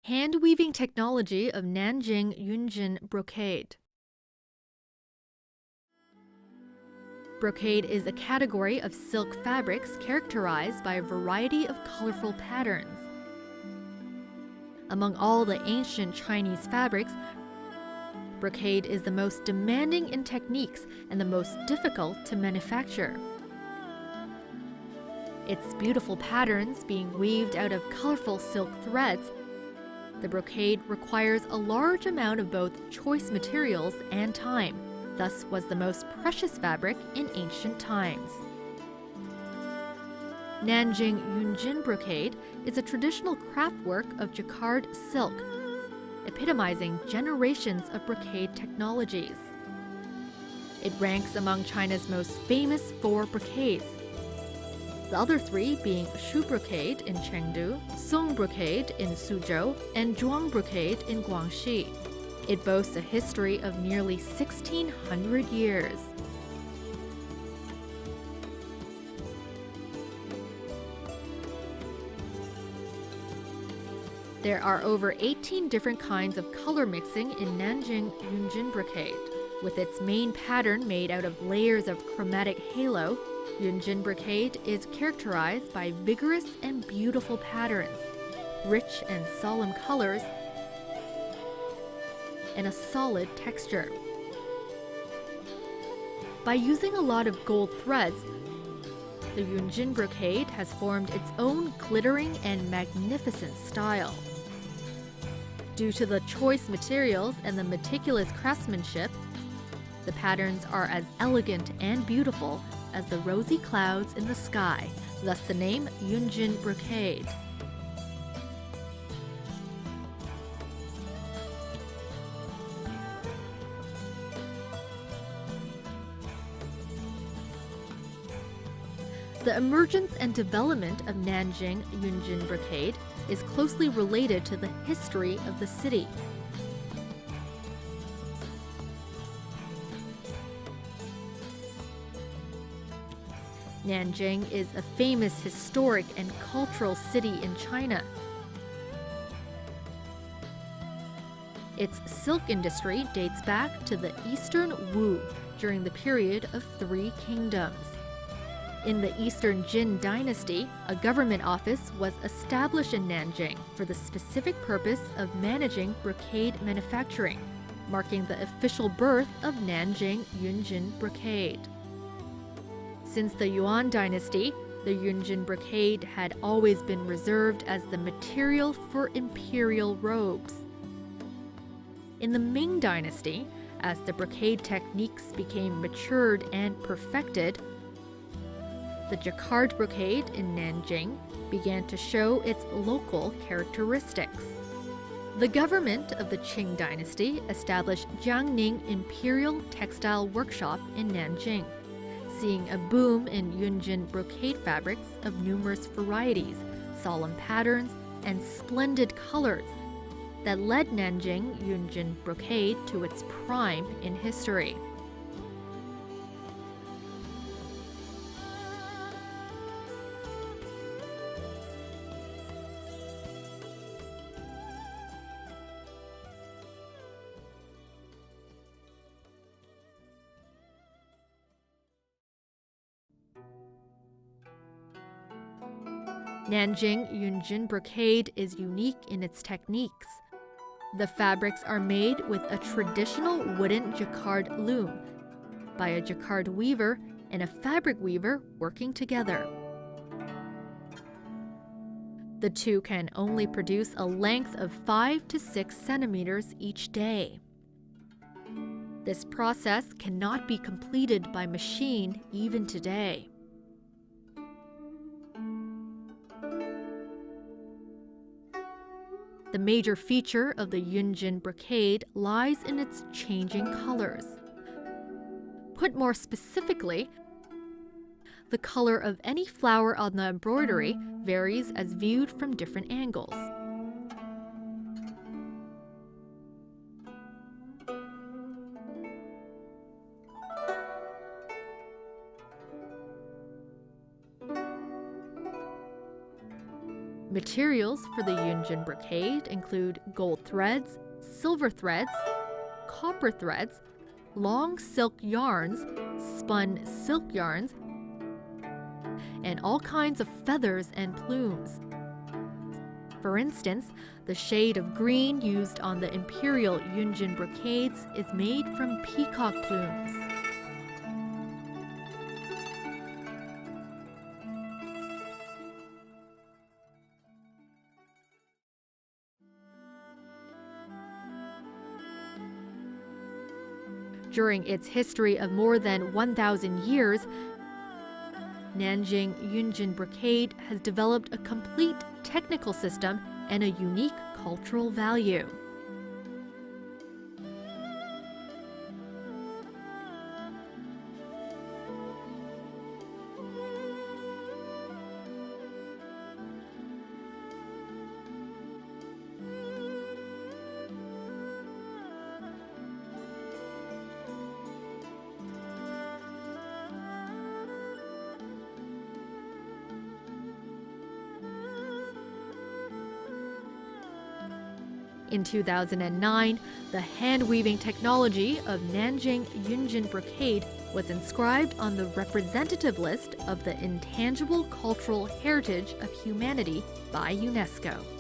Hand-weaving technology of Nanjing Yunjin brocade. Brocade is a category of silk fabrics characterized by a variety of colorful patterns. Among all the ancient Chinese fabrics, brocade is the most demanding in techniques and the most difficult to manufacture. Its beautiful patterns being weaved out of colorful silk threads, the brocade requires a large amount of both choice materials and time, thus was the most precious fabric in ancient times. Nanjing Yunjin brocade is a traditional craftwork of jacquard silk, epitomizing generations of brocade technologies. It ranks among China's most famous 4 brocades, the other 3 being Shu brocade in Chengdu, Song brocade in Suzhou, and Zhuang brocade in Guangxi. It boasts a history of nearly 1,600 years. There are over 18 different kinds of color mixing in Nanjing Yunjin brocade. With its main pattern made out of layers of chromatic halo, Yunjin brocade is characterized by vigorous and beautiful patterns, rich and solemn colors, and a solid texture. By using a lot of gold threads, the Yunjin brocade has formed its own glittering and magnificent style. Due to the choice materials and the meticulous craftsmanship, the patterns are as elegant and beautiful as the rosy clouds in the sky, thus the name Yunjin brocade. The emergence and development of Nanjing Yunjin brocade is closely related to the history of the city. Nanjing is a famous historic and cultural city in China. Its silk industry dates back to the Eastern Wu during the period of 3 kingdoms. In the Eastern Jin dynasty, a government office was established in Nanjing for the specific purpose of managing brocade manufacturing, marking the official birth of Nanjing Yunjin brocade. Since the Yuan dynasty, the Yunjin brocade had always been reserved as the material for imperial robes. In the Ming dynasty, as the brocade techniques became matured and perfected, the jacquard brocade in Nanjing began to show its local characteristics. The government of the Qing dynasty established Jiangning Imperial Textile Workshop in Nanjing, seeing a boom in Yunjin brocade fabrics of numerous varieties, solemn patterns, and splendid colors that led Nanjing Yunjin brocade to its prime in history. Nanjing Yunjin brocade is unique in its techniques. The fabrics are made with a traditional wooden jacquard loom by a jacquard weaver and a fabric weaver working together. The two can only produce a length of 5 to 6 centimeters each day. This process cannot be completed by machine even today. The major feature of the Yunjin brocade lies in its changing colors. Put more specifically, the color of any flower on the embroidery varies as viewed from different angles. Materials for the Yunjin brocade include gold threads, silver threads, copper threads, long silk yarns, spun silk yarns, and all kinds of feathers and plumes. For instance, the shade of green used on the imperial Yunjin brocades is made from peacock plumes. During its history of more than 1,000 years, Nanjing Yunjin brocade has developed a complete technical system and a unique cultural value. In 2009, the hand-weaving technology of Nanjing Yunjin brocade was inscribed on the representative list of the Intangible Cultural Heritage of Humanity by UNESCO.